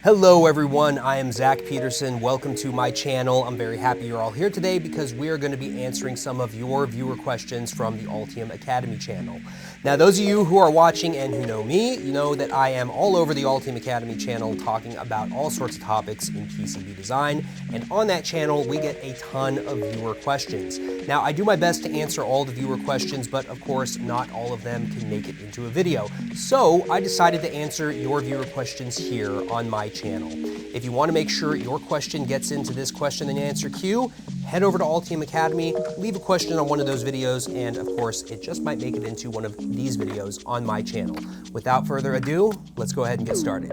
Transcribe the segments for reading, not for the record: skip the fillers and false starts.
Hello everyone, I am Zach Peterson. Welcome to my channel. I'm very happy you're all here today because we are going to be answering some of your viewer questions from the Altium Academy channel. Now those of you who are watching and who know me, you know that I am all over the Altium Academy channel talking about all sorts of topics in PCB design, and on that channel we get a ton of viewer questions. Now I do my best to answer all the viewer questions, but of course not all of them can make it into a video. So I decided to answer your viewer questions here on my channel. If you want to make sure your question gets into this question and answer queue, head over to Altium Academy, leave a question on one of those videos, and of course it just might make it into one of these videos on my channel. Without further ado, let's go ahead and get started.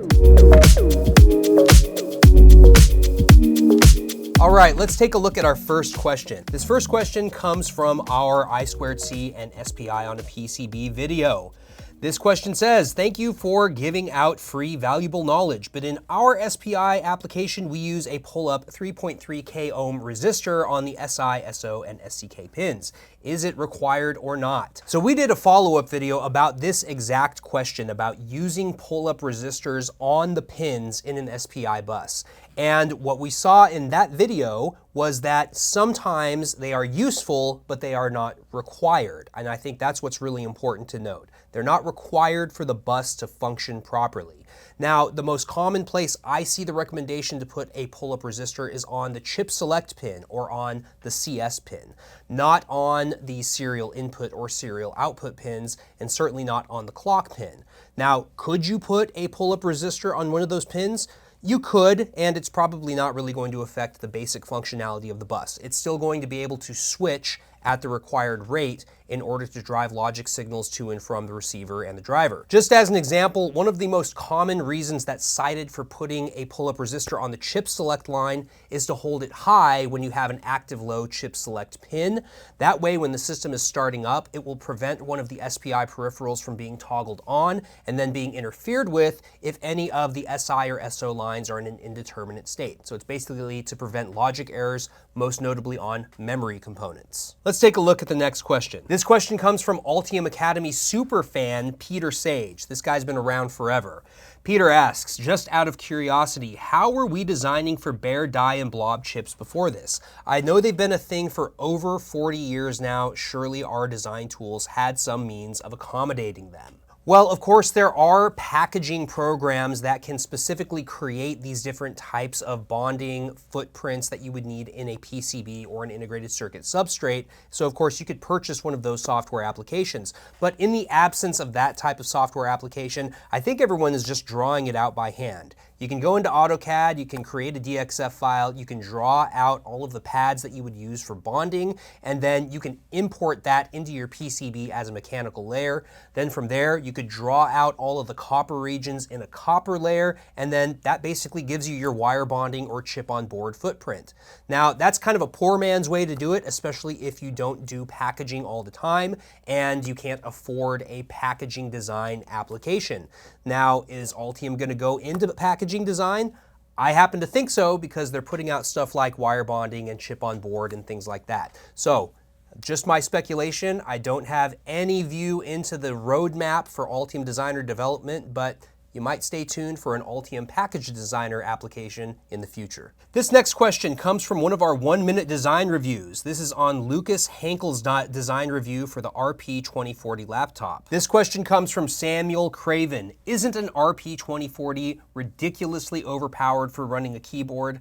All right, let's take a look at our first question. This first question comes from our I2C and SPI on a PCB video. This question says, thank you for giving out free valuable knowledge, but in our SPI application, we use a pull-up 3.3K ohm resistor on the SI, SO, and SCK pins. Is it required or not? So we did a follow-up video about this exact question about using pull-up resistors on the pins in an SPI bus. And what we saw in that video was that sometimes they are useful, but they are not required. And I think that's what's really important to note. They're not required for the bus to function properly. Now, the most common place I see the recommendation to put a pull-up resistor is on the chip select pin or on the CS pin, not on the serial input or serial output pins, and certainly not on the clock pin. Now, could you put a pull-up resistor on one of those pins? You could, and it's probably not really going to affect the basic functionality of the bus. It's still going to be able to switch at the required rate in order to drive logic signals to and from the receiver and the driver. Just as an example, one of the most common reasons that's cited for putting a pull-up resistor on the chip select line is to hold it high when you have an active low chip select pin. That way, when the system is starting up, it will prevent one of the SPI peripherals from being toggled on and then being interfered with if any of the SI or SO lines are in an indeterminate state. So it's basically to prevent logic errors, most notably on memory components. Let's take a look at the next question. This question comes from Altium Academy superfan Peter Sage. This guy's been around forever. Peter asks, just out of curiosity, how were we designing for bare die and blob chips before this? I know they've been a thing for over 40 years now. Surely our design tools had some means of accommodating them. Well, of course, there are packaging programs that can specifically create these different types of bonding footprints that you would need in a PCB or an integrated circuit substrate. So, of course, you could purchase one of those software applications. But in the absence of that type of software application, I think everyone is just drawing it out by hand. You can go into AutoCAD, you can create a DXF file, you can draw out all of the pads that you would use for bonding, and then you can import that into your PCB as a mechanical layer. Then from there, you could draw out all of the copper regions in a copper layer, and then that basically gives you your wire bonding or chip on board footprint. Now, that's kind of a poor man's way to do it, especially if you don't do packaging all the time and you can't afford a packaging design application. Now, is Altium going to go into packaging design? I happen to think so because they're putting out stuff like wire bonding and chip on board and things like that. So, just my speculation. I don't have any view into the roadmap for Altium Designer development, but you might stay tuned for an Altium Package Designer application in the future. This next question comes from one of our 1-minute design reviews. This is on Lucas Hankel's design review for the RP2040 laptop. This question comes from Samuel Craven. Isn't an RP2040 ridiculously overpowered for running a keyboard?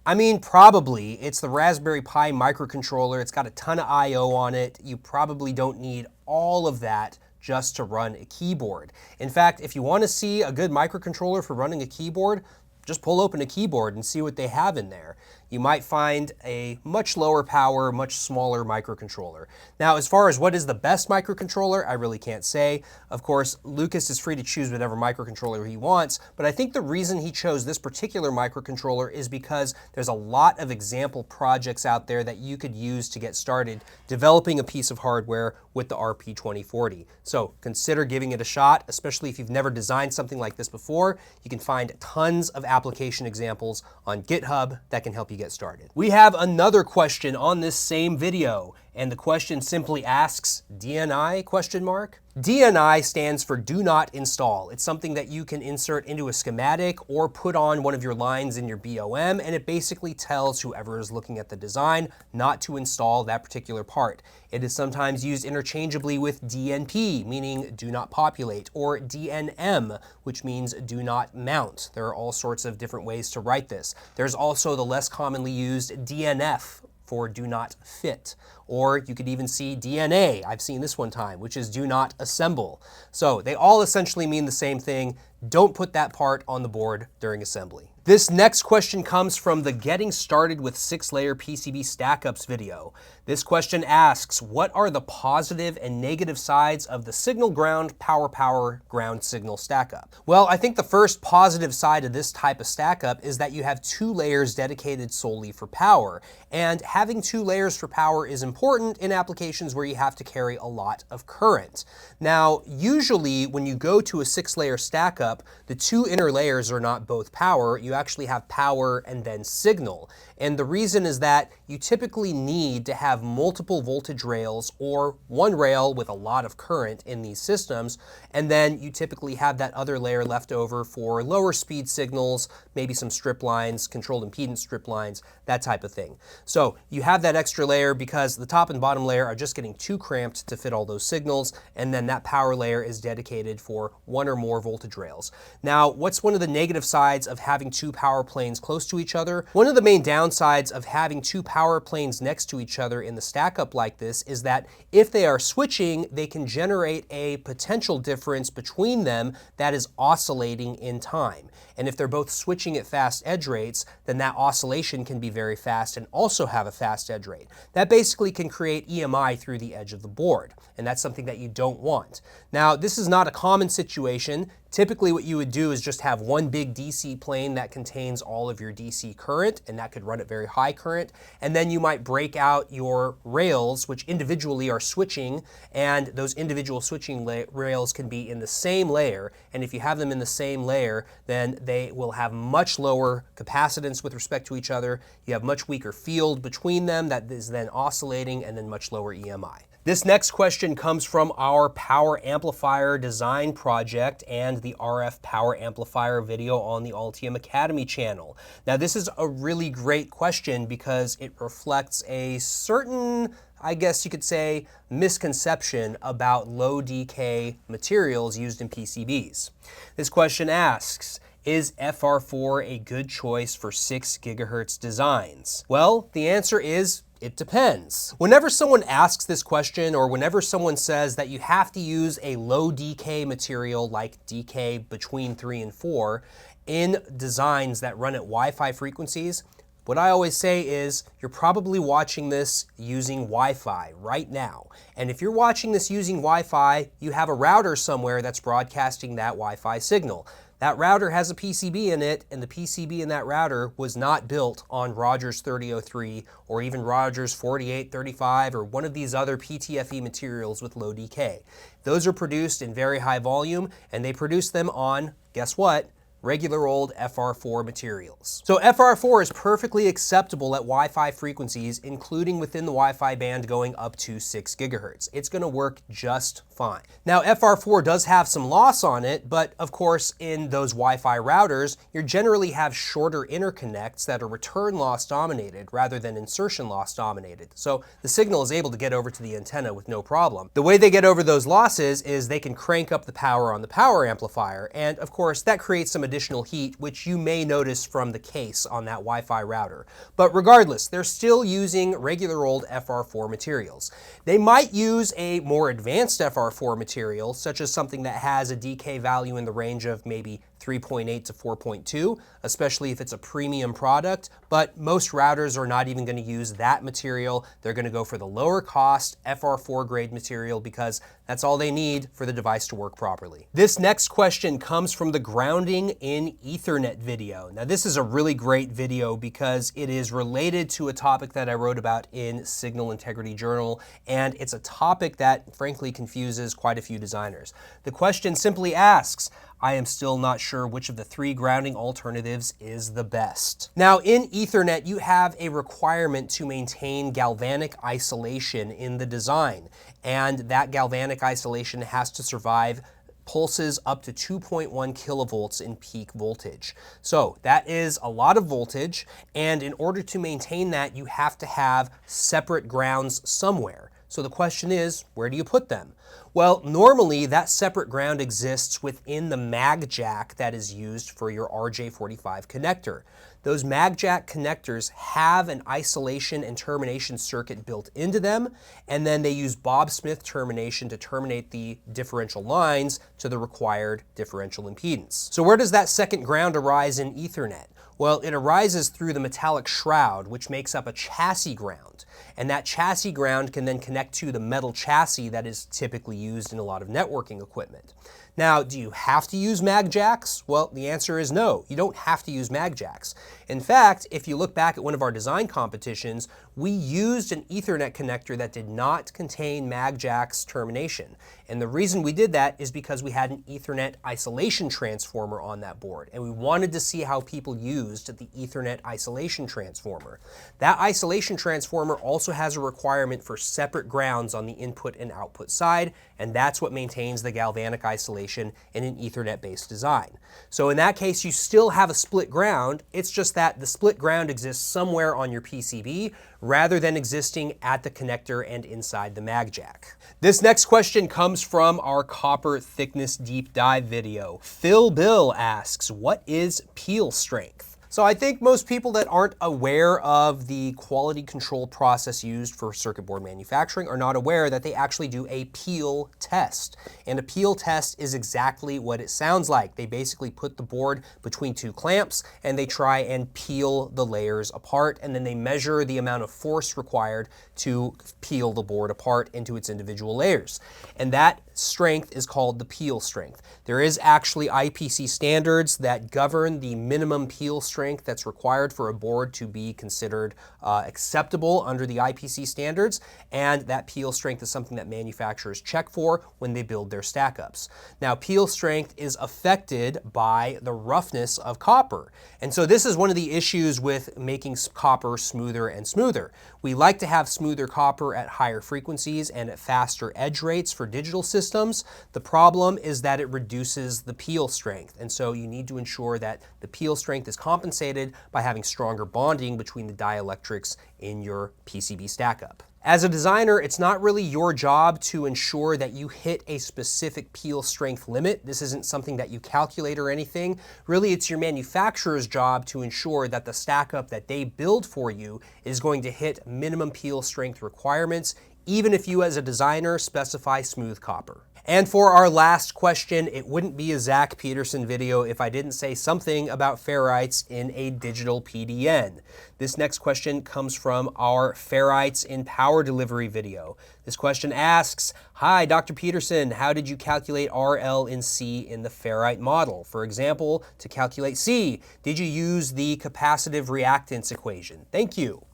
I mean, probably. It's the Raspberry Pi microcontroller. It's got a ton of I/O on it. You probably don't need all of that just to run a keyboard. In fact, if you want to see a good microcontroller for running a keyboard, just pull open a keyboard and see what they have in there. You might find a much lower power, much smaller microcontroller. Now, as far as what is the best microcontroller, I really can't say. Of course, Lucas is free to choose whatever microcontroller he wants, but I think the reason he chose this particular microcontroller is because there's a lot of example projects out there that you could use to get started developing a piece of hardware with the RP2040. So consider giving it a shot, especially if you've never designed something like this before. You can find tons of application examples on GitHub that can help you get started. We have another question on this same video. And the question simply asks, DNI, question mark? DNI stands for do not install. It's something that you can insert into a schematic or put on one of your lines in your BOM, and it basically tells whoever is looking at the design not to install that particular part. It is sometimes used interchangeably with DNP, meaning do not populate, or DNM, which means do not mount. There are all sorts of different ways to write this. There's also the less commonly used DNF, for do not fit. Or you could even see DNA, I've seen this one time, which is do not assemble. So they all essentially mean the same thing. Don't put that part on the board during assembly. This next question comes from the Getting Started with 6-Layer PCB Stackups video. This question asks, what are the positive and negative sides of the signal ground, power ground signal stackup? Well, I think the first positive side of this type of stackup is that you have 2 layers dedicated solely for power. And having 2 layers for power is important in applications where you have to carry a lot of current. Now, usually when you go to a 6-layer stackup, the 2 inner layers are not both power. You actually have power and then signal. And the reason is that you typically need to have multiple voltage rails or one rail with a lot of current in these systems, and then you typically have that other layer left over for lower speed signals, maybe some strip lines, controlled impedance strip lines, that type of thing. So you have that extra layer because the top and bottom layer are just getting too cramped to fit all those signals, and then that power layer is dedicated for 1 or more voltage rails. Now, what's one of the negative sides of having 2 power planes close to each other? One of the main downsides of having 2 power planes next to each other in the stackup like this is that if they are switching, they can generate a potential difference between them that is oscillating in time. And if they're both switching at fast edge rates, then that oscillation can be very fast and also have a fast edge rate. That basically can create EMI through the edge of the board, and that's something that you don't want. Now, this is not a common situation. Typically what you would do is just have one big DC plane that contains all of your DC current, and that could run at very high current. And then you might break out your rails, which individually are switching, and those individual switching rails can be in the same layer. And if you have them in the same layer, then they will have much lower capacitance with respect to each other. You have much weaker field between them that is then oscillating, and then much lower EMI. This next question comes from our power amplifier design project and the RF power amplifier video on the Altium Academy channel. Now, this is a really great question because it reflects a certain, I guess you could say, misconception about low decay materials used in PCBs. This question asks, is FR4 a good choice for 6 GHz designs? Well, the answer is it depends. Whenever someone asks this question, or whenever someone says that you have to use a low decay material like decay between 3 and 4 in designs that run at Wi-Fi frequencies, what I always say is you're probably watching this using Wi-Fi right now. And if you're watching this using Wi-Fi, you have a router somewhere that's broadcasting that Wi-Fi signal. That router has a PCB in it, and the PCB in that router was not built on Rogers 3003 or even Rogers 4835 or one of these other PTFE materials with low decay. Those are produced in very high volume, and they produce them on, guess what? Regular old FR4 materials. So FR4 is perfectly acceptable at Wi-Fi frequencies, including within the Wi-Fi band going up to 6 GHz. It's going to work just fine. Now, FR4 does have some loss on it, but of course in those Wi-Fi routers, you generally have shorter interconnects that are return loss dominated rather than insertion loss dominated. So the signal is able to get over to the antenna with no problem. The way they get over those losses is they can crank up the power on the power amplifier, and of course that creates some additional heat, which you may notice from the case on that Wi-Fi router. But regardless, they're still using regular old FR4 materials. They might use a more advanced FR4 material, such as something that has a decay value in the range of maybe 3.8 to 4.2, especially if it's a premium product, but most routers are not even going to use that material. They're going to go for the lower cost FR4 grade material because that's all they need for the device to work properly. This next question comes from the Grounding in Ethernet video. Now, this is a really great video because it is related to a topic that I wrote about in Signal Integrity Journal, and it's a topic that frankly confuses quite a few designers. The question simply asks, I am still not sure which of the three grounding alternatives is the best. Now, in Ethernet, you have a requirement to maintain galvanic isolation in the design, and that galvanic isolation has to survive pulses up to 2.1 kilovolts in peak voltage. So that is a lot of voltage, and in order to maintain that, you have to have separate grounds somewhere. So the question is, where do you put them? Well, normally that separate ground exists within the mag jack that is used for your RJ45 connector. Those mag jack connectors have an isolation and termination circuit built into them, and then they use Bob Smith termination to terminate the differential lines to the required differential impedance. So where does that second ground arise in Ethernet? Well, it arises through the metallic shroud, which makes up a chassis ground. And that chassis ground can then connect to the metal chassis that is typically used in a lot of networking equipment. Now, do you have to use mag jacks? Well, the answer is no. You don't have to use mag jacks. In fact, if you look back at one of our design competitions, we used an Ethernet connector that did not contain mag jacks termination. And the reason we did that is because we had an Ethernet isolation transformer on that board, and we wanted to see how people used the Ethernet isolation transformer. That isolation transformer also has a requirement for separate grounds on the input and output side, and that's what maintains the galvanic isolation in an Ethernet-based design. So in that case, you still have a split ground. It's just that the split ground exists somewhere on your PCB rather than existing at the connector and inside the mag jack. This next question comes from our copper thickness deep dive video. Phil Bill asks, what is peel strength? So I think most people that aren't aware of the quality control process used for circuit board manufacturing are not aware that they actually do a peel test. And a peel test is exactly what it sounds like. They basically put the board between two clamps and they try and peel the layers apart, and then they measure the amount of force required to peel the board apart into its individual layers. And that strength is called the peel strength. There is actually IPC standards that govern the minimum peel strength that's required for a board to be considered acceptable under the IPC standards, and that peel strength is something that manufacturers check for when they build their stack-ups. Now, peel strength is affected by the roughness of copper, and so this is one of the issues with making copper smoother and smoother. We like to have smoother copper at higher frequencies and at faster edge rates for digital systems. The problem is that it reduces the peel strength, and so you need to ensure that the peel strength is compensated by having stronger bonding between the dielectrics in your PCB stackup. As a designer, it's not really your job to ensure that you hit a specific peel strength limit. This isn't something that you calculate or anything. Really, it's your manufacturer's job to ensure that the stackup that they build for you is going to hit minimum peel strength requirements, even if you as a designer specify smooth copper. And for our last question, it wouldn't be a Zach Peterson video if I didn't say something about ferrites in a digital PDN. This next question comes from our ferrites in power delivery video. This question asks, hi, Dr. Peterson, how did you calculate RL and C in the ferrite model? For example, to calculate C, did you use the capacitive reactance equation? Thank you.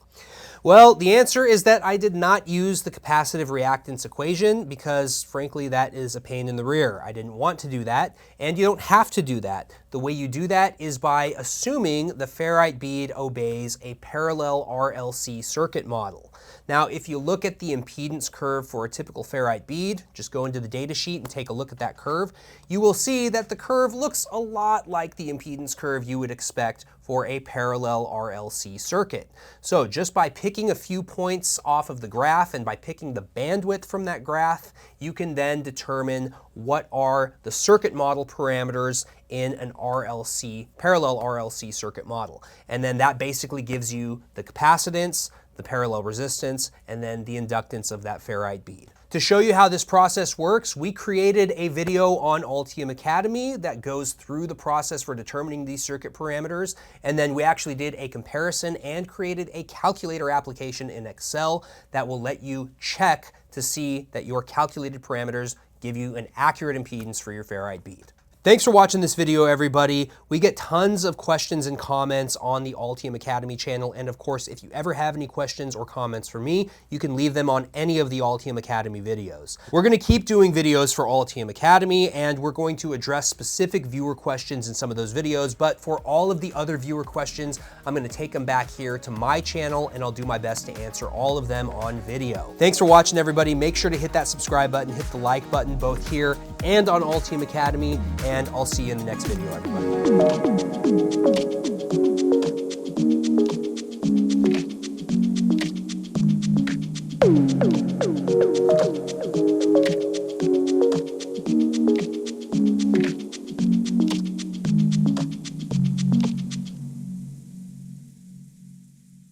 Well, the answer is that I did not use the capacitive reactance equation because, frankly, that is a pain in the rear. I didn't want to do that, and you don't have to do that. The way you do that is by assuming the ferrite bead obeys a parallel RLC circuit model. Now, if you look at the impedance curve for a typical ferrite bead, just go into the data sheet and take a look at that curve, you will see that the curve looks a lot like the impedance curve you would expect for a parallel RLC circuit. So just by picking a few points off of the graph and by picking the bandwidth from that graph, you can then determine what are the circuit model parameters in an RLC, parallel RLC circuit model. And then that basically gives you the capacitance, the parallel resistance, and then the inductance of that ferrite bead. To show you how this process works, we created a video on Altium Academy that goes through the process for determining these circuit parameters, and then we actually did a comparison and created a calculator application in Excel that will let you check to see that your calculated parameters give you an accurate impedance for your ferrite bead. Thanks for watching this video, everybody. We get tons of questions and comments on the Altium Academy channel, and of course, if you ever have any questions or comments for me, you can leave them on any of the Altium Academy videos. We're going to keep doing videos for Altium Academy, and we're going to address specific viewer questions in some of those videos, but for all of the other viewer questions, I'm going to take them back here to my channel, and I'll do my best to answer all of them on video. Thanks for watching, everybody. Make sure to hit that subscribe button, hit the like button, both here and on Altium Academy, and I'll see you in the next video, everybody.